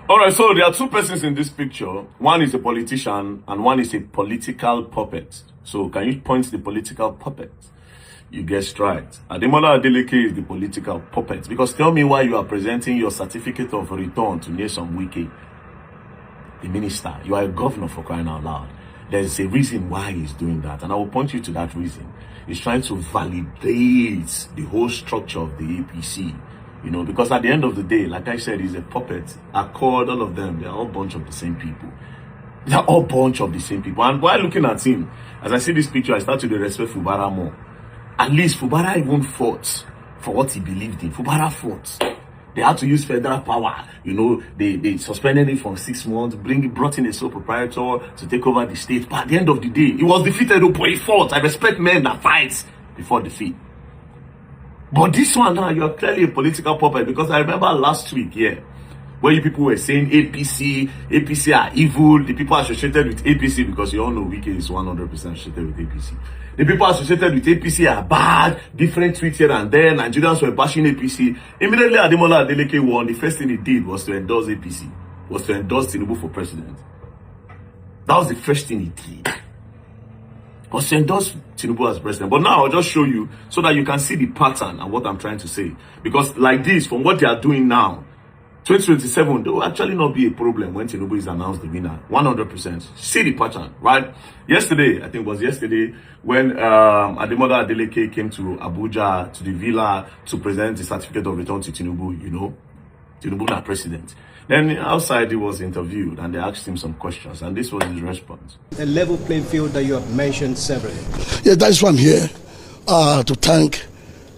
All right, so there are two persons in this picture. One is a politician and one is a political puppet. So can you point the political puppet? You guessed right. Adeleke is the political puppet. Because tell me why you are presenting your certificate of return to Nyesom Wike, the minister. You are a governor, for crying out loud. There's a reason why he's doing that. And I will point you to that reason. He's trying to validate the whole structure of the APC. You know, because at the end of the day, like I said, he's a puppet. Accord, all of them, they're all a bunch of the same people. They're all a bunch of the same people. And while looking at him, as I see this picture, I start to respect Fubara more. At least Fubara even fought for what he believed in. Fubara fought. They had to use federal power. You know, they suspended it for 6 months, brought in a sole proprietor to take over the state. But at the end of the day, he was defeated, but he fought. I respect men that fight before defeat. But this one now, you're clearly a political puppet, because I remember last week, where you people were saying APC are evil, the people associated with APC, because you all know Wike is 100% associated with APC. The people associated with APC are bad, different tweets here and there. Nigerians were bashing APC. Immediately Adeleke won, the first thing he did was to endorse APC, was to endorse Tinubu for president. That was the first thing he did. Was to endorse Tinubu as president. But now I'll just show you so that you can see the pattern and what I'm trying to say. Because like this, from what they are doing now, 2027, there will actually not be a problem when Tinubu is announced the winner. 100%. See the pattern, right? Yesterday, I think it was yesterday, when Adeleke came to Abuja, to the villa, to present the certificate of return to Tinubu, you know, Tinubu not president. Then outside he was interviewed and they asked him some questions, and this was his response. A level playing field that you have mentioned several. Yeah, that's why I'm here to thank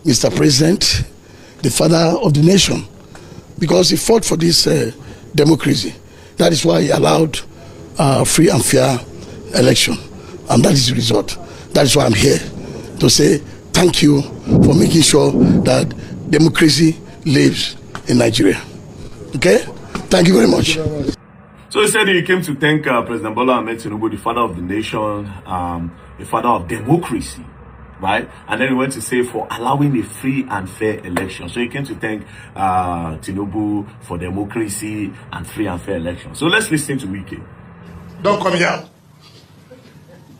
Mr. President, the father of the nation, because he fought for this democracy. That is why he allowed free and fair election, and that is the result. That is why I'm here to say thank you for making sure that democracy lives in Nigeria. Okay? Thank you very much. So he said he came to thank President Bola Ahmed Tinubu, the father of the nation, the father of democracy, right? And then he went to say for allowing a free and fair election. So he came to thank Tinubu for democracy and free and fair election. So let's listen to Wike. Don't come here.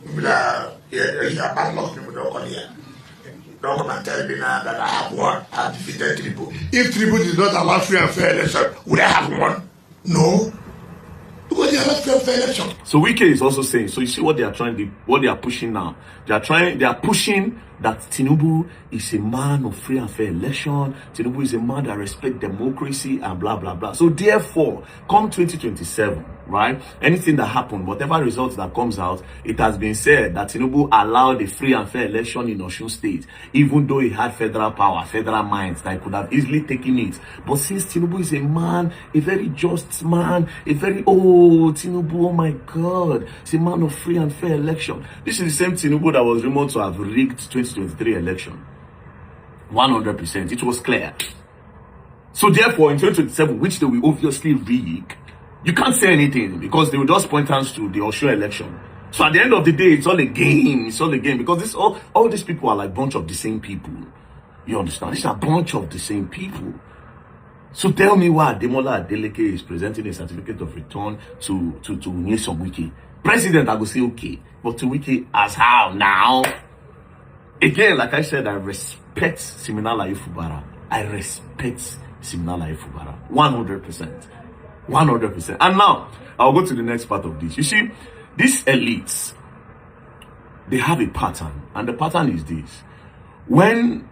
Don't come here. Don't come and tell me now that I have won. I have defeated Tinubu. If Tinubu did not allow free and fair election, would I have won? No. Because they are not free and fair election. So Wike is also saying, so you see what they are trying to, what they are pushing now. They are pushing that Tinubu is a man of free and fair election. Tinubu is a man that respects democracy and blah, blah, blah. So therefore, come 2027, right? Anything that happened, whatever results that comes out, it has been said that Tinubu allowed a free and fair election in Osun State, even though he had federal power, federal minds that he could have easily taken it. But since Tinubu is a man, a very just man, a very, Tinubu, oh my God, he's a man of free and fair election. This is the same Tinubu that was rumored to have rigged 2023 election. 100%. It was clear. So therefore, in 2027, which they will obviously rig, you can't say anything because they will just point hands to the Osun election. So at the end of the day, it's all a game. It's all a game because this all these people are like a bunch of the same people. You understand? These are a bunch of the same people. So tell me why Adeleke is presenting a certificate of return to Nyesom Wike. President, I will say okay, but to Wike as how now? Again, like I said, I respect Siminala Ifubara. I respect Siminala Ifubara. 100%. 100%. And now, I'll go to the next part of this. You see, these elites, they have a pattern. And the pattern is this. When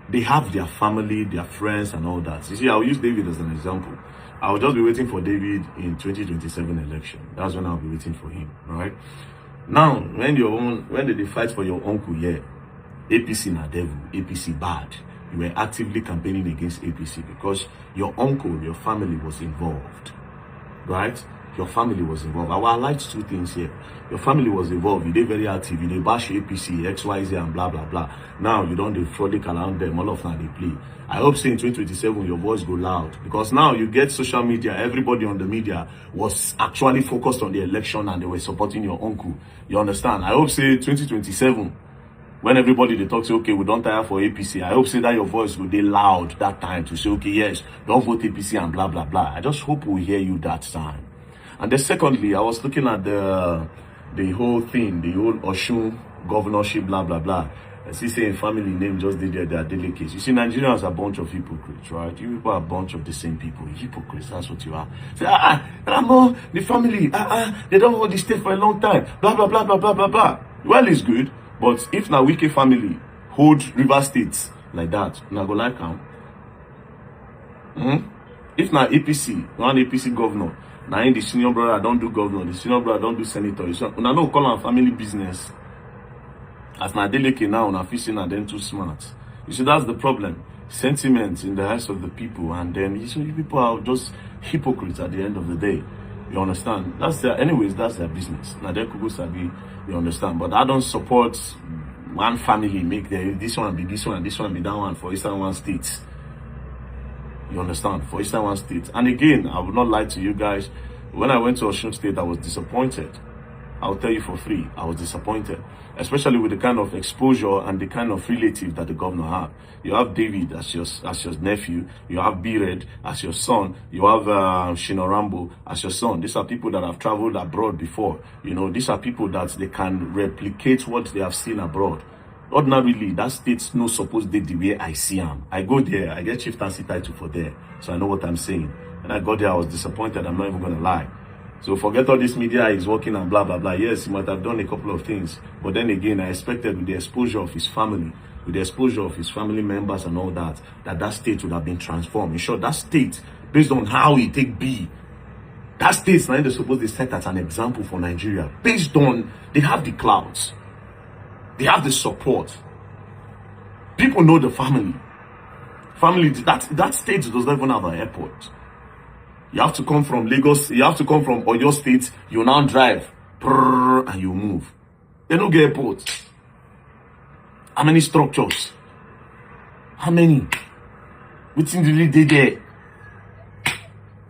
they have their family, their friends, and all that. You see, I'll use David as an example. I'll just be waiting for David in 2027 election. That's when I'll be waiting for him, right? Now, when they fight for your uncle, APC na devil, APC bad. You were actively campaigning against APC because your uncle, your family was involved, right? Your family was involved. I will highlight two things here. Your family was involved. You did very active. You did bash APC, XYZ, and blah, blah, blah. Now, you don't frolic around them. All of them, they play. I hope say in 2027, your voice go loud. Because now you get social media. Everybody on the media was actually focused on the election and they were supporting your uncle. You understand? I hope say 2027, when everybody they talk say, okay, we don't tire for APC, I hope say that your voice will be loud that time to say, okay, yes, don't vote APC and blah blah blah. I just hope we hear you that time. And then secondly, I was looking at the whole thing, the whole Oshun governorship, blah blah blah. I see saying family name just did the Adeleke. You see, Nigerians are a bunch of hypocrites, right? You people are a bunch of the same people. Hypocrites, that's what you are. Say, Ramo, the family, they don't hold the state for a long time. Blah blah blah blah blah blah blah. Well, it's good, but if na Wike family hold River State like that, na go like am. If na APC, one APC governor, na in the senior brother don't do governor, the senior brother don't do senator. Una no call am family business. As na Adeleke now, na fishing and then too smart. You see, that's the problem. Sentiment in the eyes of the people, and then you see, people are just hypocrites at the end of the day. You understand? That's their, anyways, that's their business. Now they could sabi, you understand? But I don't support one family make this one be this one, this one be that one for Eastern one state. You understand? For Eastern one state. And again, I would not lie to you guys. When I went to Osun State, I was disappointed. I'll tell you for free, I was disappointed, especially with the kind of exposure and the kind of relative that the governor had. You have David as your nephew, you have B-Red as your son, you have Shinorambo as your son. These are people that have traveled abroad before. You know, these are people that they can replicate what they have seen abroad. Ordinarily, that state's not supposed to be the way I see them. I go there, I get chieftaincy title for there, so I know what I'm saying. And I got there, I was disappointed, I'm not even going to lie. So forget all this media is working and blah, blah, blah. Yes, he might have done a couple of things. But then again, I expected with the exposure of his family, with the exposure of his family members and all that, that state would have been transformed. In short, that state, based on how it take be, that state's now they're supposed to set as an example for Nigeria. Based on, they have the clouds. They have the support. People know the family. Family, that state does not even have an airport. You have to come from Lagos, you have to come from Oyo State, you now drive, and you move. They don't get airports. How many structures? How many? Which really did there?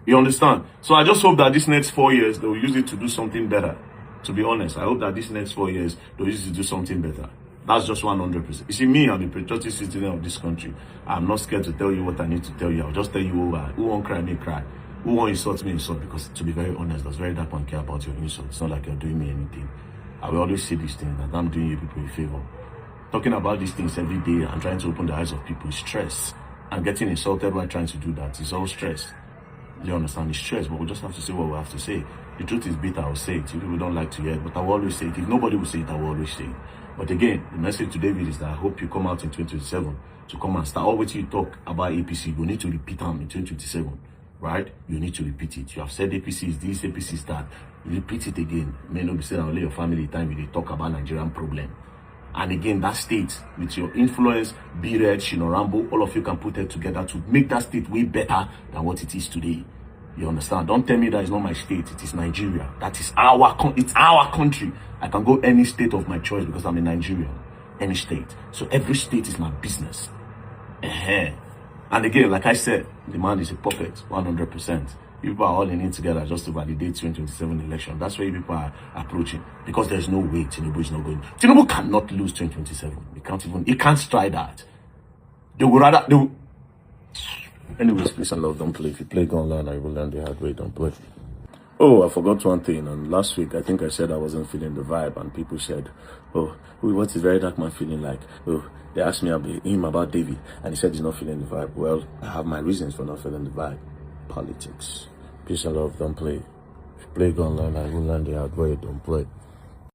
You understand? So I just hope that this next 4 years, they will use it to do something better. To be honest, I hope that this next 4 years, they'll use it to do something better. That's just 100%. You see, me, I'm the patriotic citizen of this country. I'm not scared to tell you what I need to tell you. I'll just tell you who won't cry, me cry. Who won't insult me, insult, because to be very honest, that's very dark and care about your insult. It's not like you're doing me anything. I will always say this thing, that I'm doing you people a favor. Talking about these things every day and trying to open the eyes of people is stress. And getting insulted while trying to do that is all stress. You understand? It's stress, but we just have to say what we have to say. The truth is bitter, I'll say it. You people don't like to hear it, but I will always say it. If nobody will say it, I will always say it. But again, the message to David is that I hope you come out in 2027 to come and start. Always you talk about APC, you need to repeat them in 2027. Right? You need to repeat it. You have said APC is this, APC is that. Repeat it again. May not be said, I'll let your family time when they talk about Nigerian problem. And again, that state, with your influence, B-Red, Shinorambo, all of you can put it together to make that state way better than what it is today. You understand? Don't tell me that it's not my state. It is Nigeria. That is it's our country. I can go any state of my choice because I'm a Nigerian. Any state. So every state is my business. And again, like I said, the man is a puppet, 100%. People are all in it together just to validate 2027 election. That's where people are approaching. Because there's no way Tinubu is not going. Tinubu cannot lose 2027. He can't try that. Anyways, please and love, don't play. If you play go online, I will learn the hard way, don't play. Oh, I forgot one thing. And last week, I think I said I wasn't feeling the vibe. And people said, oh, what is Very Dark Man feeling like? Oh, they asked me about David. And he said he's not feeling the vibe. Well, I have my reasons for not feeling the vibe. Politics. Peace and love, don't play. If you play go online, I will learn the hard way, don't play.